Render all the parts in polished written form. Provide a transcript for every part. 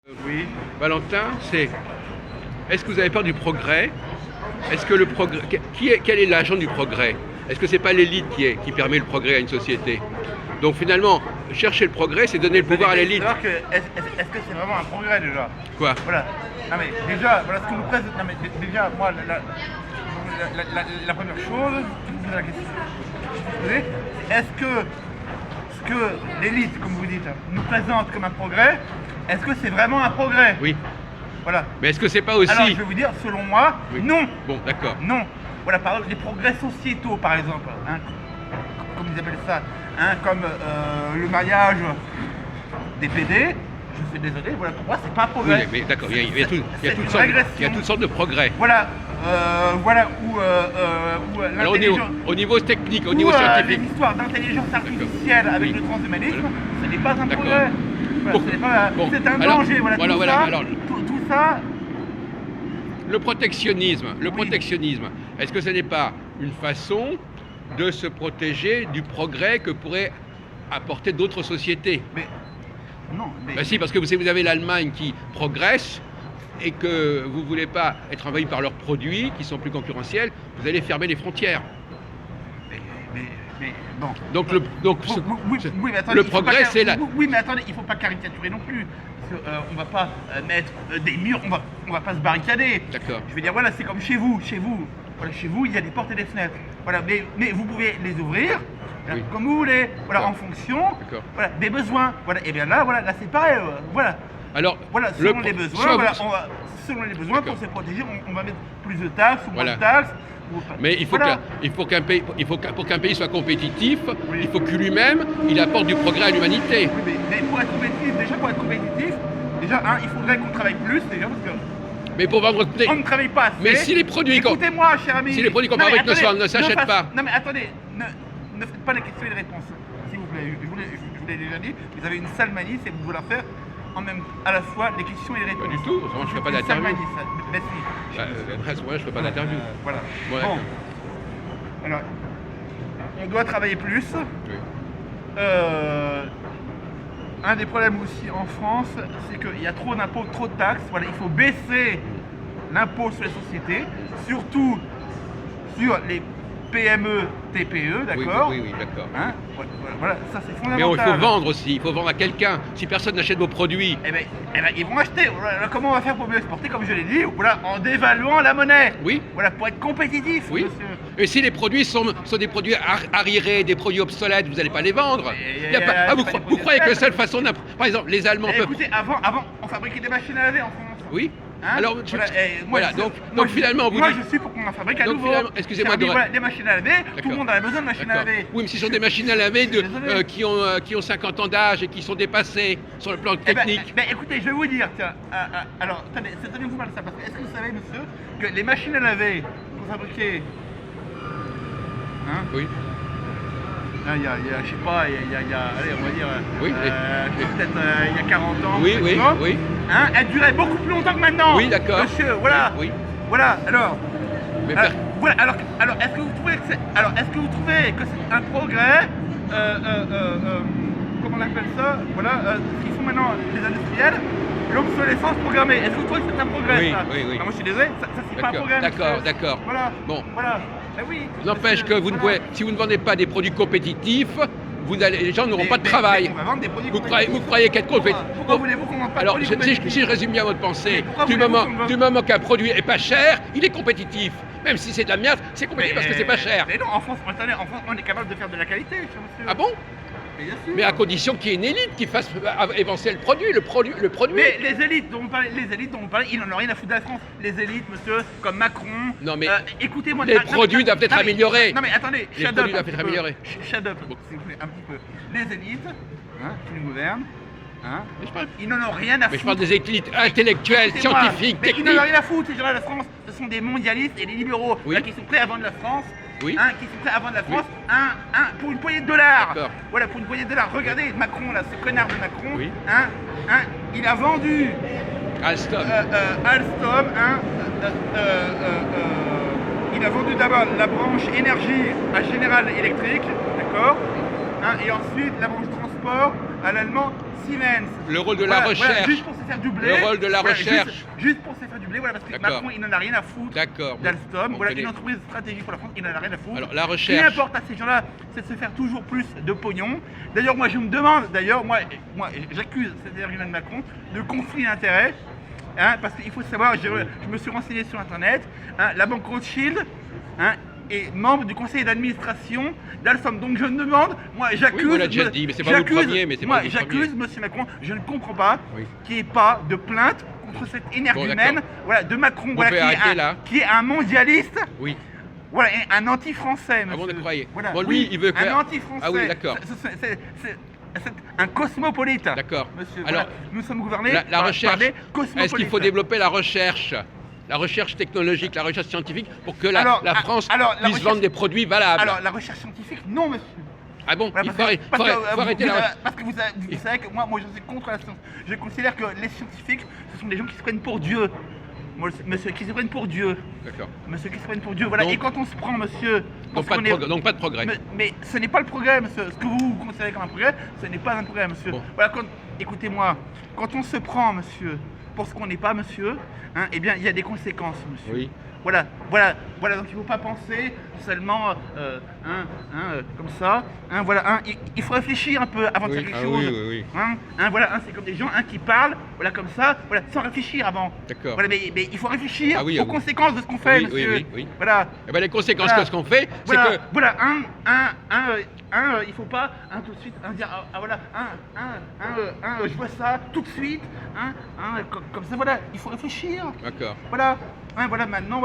Oui. Valentin, c'est est-ce que vous avez peur du progrès? Est-ce que le progrès, quel est l'agent du progrès? Est-ce que c'est pas l'élite qui permet le progrès à une société? Donc finalement, chercher le progrès, c'est donner le pouvoir à l'élite. Est-ce que c'est vraiment un progrès déjà? Quoi? Voilà. Non mais déjà, voilà ce que nous présente. Non mais déjà, moi, la première chose, la question que je me posais, c'est est-ce que ce que l'élite, comme vous dites, nous présente comme un progrès, est-ce que c'est vraiment un progrès? Oui. Voilà. Mais est-ce que c'est pas aussi... Alors je vais vous dire, selon moi, oui. Non. Bon, d'accord. Non. Voilà, par exemple, les progrès sociétaux, par exemple, hein, comme ils appellent ça, hein, comme le mariage des PD, je suis désolé, voilà, pour moi, c'est pas un progrès. Oui, mais d'accord, il y a toutes sortes de progrès. Voilà, voilà où alors au niveau technique, au niveau scientifique. Les histoires d'intelligence artificielle avec oui. Le transhumanisme, ce n'est pas un d'accord. progrès. Voilà, c'est un danger. Voilà, tout ça. Le protectionnisme, est-ce que ce n'est pas une façon de se protéger du progrès que pourraient apporter d'autres sociétés? Mais non. Mais... Ben si, parce que vous avez l'Allemagne qui progresse et que vous ne voulez pas être envahi par leurs produits qui sont plus concurrentiels, vous allez fermer les frontières. Mais bon. Donc oui, mais attendez, le progrès, c'est là. Oui, mais attendez, il ne faut pas caricaturer non plus. Parce qu'on ne va pas mettre des murs, on va pas se barricader. D'accord. Je veux dire, voilà, c'est comme chez vous. Voilà, chez vous, il y a des portes et des fenêtres. Voilà, mais vous pouvez les ouvrir oui. Comme vous voulez, voilà, en fonction voilà, des besoins. Voilà, et bien là, voilà, là c'est pareil. Voilà. Alors, voilà, selon les besoins, voilà, selon les besoins, pour se protéger, on va mettre plus de taxes ou moins de taxes. Mais pour qu'un pays soit compétitif, oui. Il faut que lui-même, il apporte du progrès à l'humanité. Oui, mais pour être compétitif, il faudrait qu'on travaille plus, déjà, parce que... Mais pour vendre... On ne travaille pas assez. Mais si les produits... Écoutez-moi, cher ami. Si les produits qu'on fabrique ne s'achètent pas... Non, mais attendez, ne faites pas les questions et les réponses, s'il vous plaît. Je vous l'ai déjà dit, vous avez une sale manie, c'est vous vouloir faire à la fois les questions et les réponses. Pas du tout, autrement je ne fais pas d'interview. Mais si. À ce moment-là, je ne fais pas d'interview. Voilà. Ouais. Bon. Alors, on doit travailler plus. Oui. Un des problèmes aussi en France, c'est qu'il y a trop d'impôts, trop de taxes. Voilà, il faut baisser l'impôt sur les sociétés, surtout sur les PME, TPE, d'accord? Oui, d'accord. Hein? Voilà, ça c'est fondamental. Mais il faut vendre aussi, il faut vendre à quelqu'un. Si personne n'achète vos produits... Eh ben, ils vont acheter. Voilà, comment on va faire pour mieux exporter, comme je l'ai dit, voilà, en dévaluant la monnaie. Oui. Voilà, pour être compétitif, oui. Monsieur. Et si les produits sont des produits arriérés, des produits obsolètes, vous n'allez pas les vendre. Vous croyez que la seule façon... Par exemple, les Allemands peuvent... Écoutez, avant, on fabriquait des machines à laver en France. Oui. Hein? Alors, voilà, donc finalement, moi je suis pour qu'on en fabrique à nouveau. Excusez-moi des machines à laver, tout le monde a besoin de machines à laver. Oui, mais si ce sont des machines à laver qui ont 50 ans d'âge et qui sont dépassées sur le plan technique. Écoutez, je vais vous dire, tiens, alors, attendez, vous parlez de ça, parce que est-ce que vous savez, monsieur, que les machines à laver qu'on fabriquait, hein? Oui. Il y a, je sais pas, allez, on va dire, oui, peut-être il y a 40 ans, oui. Hein, elle durait beaucoup plus longtemps que maintenant. Oui, d'accord. Monsieur, voilà. Oui. Voilà, alors. Mais voilà, alors est-ce que vous trouvez que c'est un progrès, comment on appelle ça, voilà, ce qu'ils font maintenant les industriels, l'obsolescence programmée. Est-ce que vous trouvez que c'est un progrès? Oui, ça? oui. Non, moi je suis désolé, ça c'est pas un progrès. D'accord. Voilà. Bon. Voilà. Ben oui. N'empêche que si vous ne vendez pas des produits compétitifs, les gens n'auront pas de travail. On va vendre des produits vous croyez qu'être compétitif. Pourquoi voulez-vous qu'on vende pas de produits compétitifs? Si je résume bien votre pensée, du moment qu'un produit est pas cher, il est compétitif. Même si c'est de la merde, c'est compétitif parce que c'est pas cher. Mais non, en France, on est capable de faire de la qualité, monsieur. Ah bon? Mais à condition qu'il y ait une élite qui fasse avancer le produit. Mais les élites dont vous parlez, ils n'en ont rien à foutre de la France. Les élites, monsieur, comme Macron. Non mais écoutez-moi. Les produits doivent être améliorés. Non mais attendez, les produits doivent être améliorés. Shut up, s'il vous plaît, un petit peu. Les élites, qui nous gouvernent, ils n'en ont rien à foutre. Mais je parle des élites intellectuelles, scientifiques, techniques. Ils n'en ont rien à foutre, ces gens-là, la France. Ce sont des mondialistes et des libéraux qui sont prêts à vendre la France. Oui. Qui sont prêts à vendre la France pour une poignée de dollars. Voilà, pour une poignée de dollars. Regardez Macron, là, ce connard de Macron. Oui. Il a vendu Alstom. Il a vendu d'abord la branche énergie à General Electric, d'accord, et ensuite la branche transport à l'allemand Siemens. Le rôle de la recherche. Juste pour se faire du blé. Le rôle de la Voilà, recherche. Juste pour se faire du blé, voilà, parce que D'accord. Macron, il n'en a rien à foutre. D'accord. D'Alstom, On voilà, connaît. une entreprise stratégique pour la France, il n'en a rien à foutre. Alors, la Ce qui recherche. importe à ces gens-là, c'est de se faire toujours plus de pognon. D'ailleurs, moi, je me demande, moi j'accuse cet argument de Macron de conflit d'intérêts. Hein, parce qu'il faut savoir, je me suis renseigné sur Internet, hein, la banque Rothschild hein, est membre du conseil d'administration d'Alstom. Donc je me demande, moi j'accuse... Oui, on l'a déjà dit, mais c'est pas vous le premier, mais c'est pas vous le j'accuse premier. M. Macron, je ne comprends pas Oui. qu'il n'y ait pas de plainte contre cette énergumène d'accord. voilà, de Macron, On voilà, peut arrêter là. qui est un mondialiste, Oui. voilà, et un anti-français, monsieur. Ah bon, vous croyez. Voilà, Bon, lui, oui, il veut faire... un anti-français. Ah oui, d'accord. C'est un cosmopolite. D'accord. Monsieur, Alors, voilà, nous sommes gouvernés La par recherche, des est-ce qu'il cosmopolites. faut développer la recherche technologique, la recherche scientifique, pour que la France alors, la puisse recherche- vendre des produits valables? Alors, la recherche scientifique, non, monsieur. Ah bon, Voilà, il faut arrêter la recherche. Parce que vous savez que moi je suis contre la science. Je considère que les scientifiques, ce sont des gens qui se prennent pour Dieu. Moi, monsieur, qui se prennent pour Dieu. D'accord. Monsieur, qui se prennent pour Dieu. Voilà. Donc- Et quand on se prend, monsieur. Donc pas de progrès. Mais ce n'est pas le progrès, monsieur. Ce que vous considérez comme un progrès, ce n'est pas un progrès, monsieur. Bon. Voilà, écoutez-moi, quand on se prend, monsieur, pour ce qu'on n'est pas, monsieur, hein, eh bien, il y a des conséquences, monsieur. Oui. Voilà, donc il ne faut pas penser seulement comme ça. Hein, voilà, il faut réfléchir un peu avant de Oui, faire quelque ah chose. oui. Voilà, c'est comme des gens qui parlent, voilà, comme ça, voilà, sans réfléchir avant. D'accord. Voilà, mais il faut réfléchir Ah oui, aux ah oui. conséquences de ce qu'on fait, Oui, monsieur. oui. Voilà. Eh ben, les conséquences Voilà. de ce qu'on fait, c'est Voilà, que... voilà, il faut pas tout de suite dire voilà, je vois ça tout de suite, comme ça, voilà, il faut réfléchir. D'accord. Voilà, maintenant.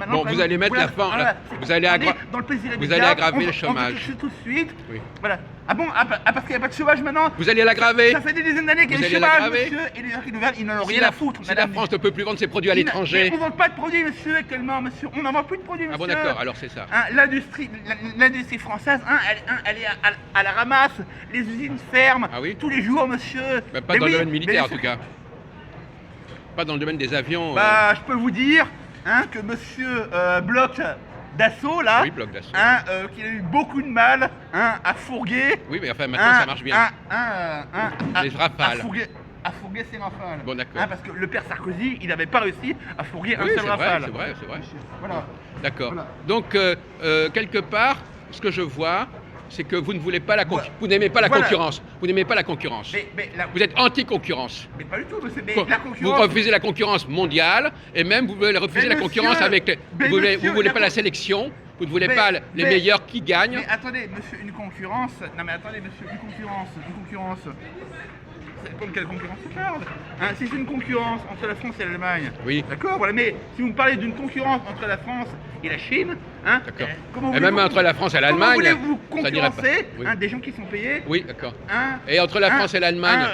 Bon, vous allez mettre la fin, là, vous allez dans le plaisir et vous le allez diable, aggraver le on chômage. veut quelque chose tout de suite. Oui. Voilà. Ah bon, parce qu'il n'y a pas de chômage maintenant. Vous allez l'aggraver. Ça fait des dizaines d'années qu'il y a Vous du allez chômage, l'aggraver. monsieur, et les gens qui nous veulent, ils n'en ont Si rien à foutre, si la madame. France ne peut plus vendre ses produits à Mais l'étranger... on ne vend pas de produits, monsieur, actuellement, monsieur. On n'en vend plus de produits, monsieur. Ah bon, d'accord, alors c'est ça. Hein, l'industrie française, elle est à la ramasse. Les usines ferment Ah oui tous les jours, monsieur. Mais pas Mais dans oui, le domaine militaire, en mais tout cas. Pas dans le domaine des avions. Bah, je peux vous dire que monsieur Bloch d'Assaut, là, Oui, Bloch d'Assaut. qu'il a eu beaucoup de mal à fourguer. Oui, mais enfin, maintenant, ça marche bien. Les Rafales. À fourguer ses rafales. Bon, d'accord. Parce que le père Sarkozy, il n'avait pas réussi à fourguer Oui, un c'est seul vrai, rafale. c'est vrai. Voilà. D'accord. Voilà. Donc, quelque part, ce que je vois, c'est que vous ne voulez pas vous n'aimez pas la Voilà. concurrence. Vous n'aimez pas la concurrence. Vous êtes anti-concurrence. Mais pas du tout, monsieur. Mais Vous la concurrence. refusez la concurrence mondiale et même vous voulez refuser Mais la concurrence monsieur, avec... mais Vous ne monsieur, voulez la pas la con- sélection, vous ne voulez Mais- pas les mais- meilleurs qui gagnent. Mais attendez, monsieur, une concurrence. Non, mais attendez, monsieur, une concurrence. Ça dépend de quelle concurrence on parle. Si c'est une concurrence entre la France et l'Allemagne, Oui. d'accord, voilà, mais si vous me parlez d'une concurrence entre la France et la Chine, D'accord. comment Et même voulez-vous- entre la France et comment l'Allemagne, voulez-vous ça dirait pas. concurrencer Oui. des gens qui sont payés Oui, d'accord. hein, Et entre la France et l'Allemagne,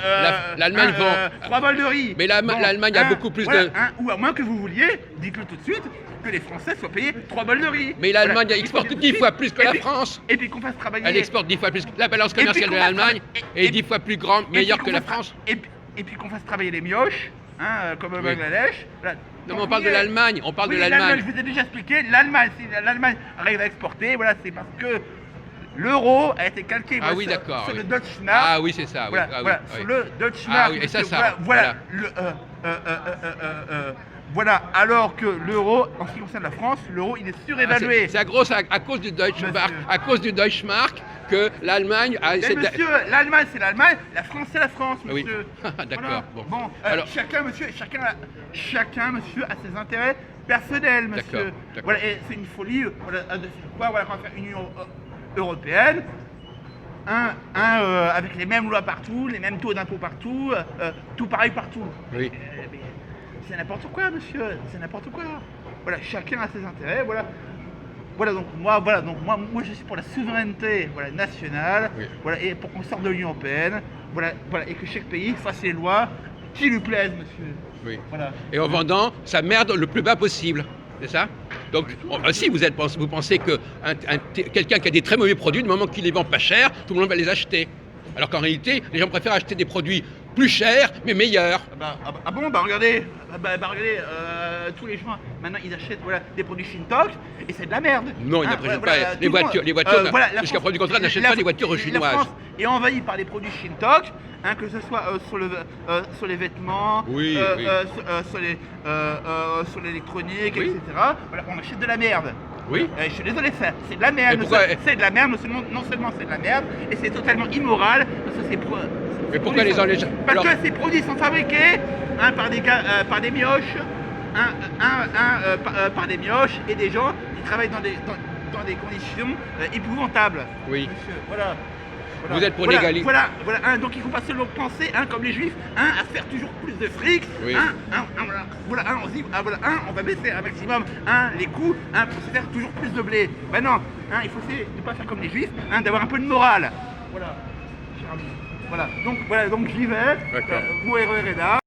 l'Allemagne vend... 3 balles de riz. Mais l'Allemagne a beaucoup plus de... Ou à moins que vous vouliez, dites-le tout de suite, que les Français soient payés 3 balles de riz. Mais l'Allemagne Voilà. exporte Et puis, 10 fois plus que et la puis- France. Et puis qu'on fasse travailler. Elle exporte 10 fois plus. La balance commerciale de qu'on fasse l'Allemagne travailler- est 10 fois plus grande, meilleure que la France. Et puis qu'on fasse travailler les mioches, comme au Oui. Bangladesh. Voilà. Non, mais Donc, on parle de oui, l'Allemagne. On parle oui, de l'Allemagne. Je vous ai déjà expliqué. L'Allemagne, si l'Allemagne arrive à exporter, voilà, c'est parce que l'euro a été calqué Ah voilà, oui, sur- d'accord, sur oui. le Deutsche Mark. Ah oui, c'est ça. Oui. Voilà, Ah oui, voilà, oui. sur le Deutsche Ah Mark. oui, et ça, parce que ça, voilà, alors que l'euro, en ce qui concerne la France, l'euro, il est Ah, surévalué. c'est à cause du Deutsche Monsieur. Mark, à cause du Deutsche Mark que l'Allemagne a... Mais monsieur, l'Allemagne c'est l'Allemagne, la France c'est la France, Oui. monsieur. D'accord, Voilà. bon. Alors, chacun, monsieur, a ses intérêts personnels, monsieur. D'accord. Voilà, et c'est une folie. Voilà, de faire quoi, voilà, qu'on va faire une Union européenne. Avec les mêmes lois partout, les mêmes taux d'impôt partout, tout pareil partout. Oui. Mais c'est n'importe quoi, monsieur, c'est n'importe quoi. Voilà, chacun a ses intérêts, voilà. Voilà, donc moi, je suis pour la souveraineté, voilà, nationale, Oui. voilà, et pour qu'on sorte de l'Union européenne, voilà, et que chaque pays fasse les lois qui lui plaisent, monsieur. Oui. Voilà. Et en vendant sa merde le plus bas possible. C'est ça? Donc, si vous pensez que quelqu'un qui a des très mauvais produits, du moment qu'il les vend pas cher, tout le monde va les acheter. Alors qu'en réalité, les gens préfèrent acheter des produits plus chers, mais meilleurs. Regardez, tous les gens maintenant ils achètent des produits Shintok et c'est de la merde. Non, ils n'achètent pas les voitures. Jusqu'à preuve du contraire, n'achètent pas des voitures La chinoises. France est envahie par les produits Shintok, que ce soit sur les vêtements, Oui, oui. sur l'électronique, Oui. etc. Voilà, on achète de la merde. Oui. Je suis désolé, c'est de la merde. Mais pourquoi- C'est de la merde, non seulement c'est de la merde, et c'est totalement immoral. Parce que Mais pourquoi les gens... Parce Alors, que ces produits sont fabriqués par des gars, par des mioches, par des mioches et des gens qui travaillent dans des conditions épouvantables. Oui. Monsieur, voilà. Vous êtes pour Voilà, l'égalité. voilà, donc il ne faut pas seulement penser, comme les juifs, à faire toujours plus de fric. Oui. On se dit, on va baisser un maximum les coûts pour se faire toujours plus de blé. Ben non, il faut essayer de ne pas faire comme les juifs, d'avoir un peu de morale. Voilà, cher ami. Voilà, donc j'y vais. D'accord. Vous, RER est là.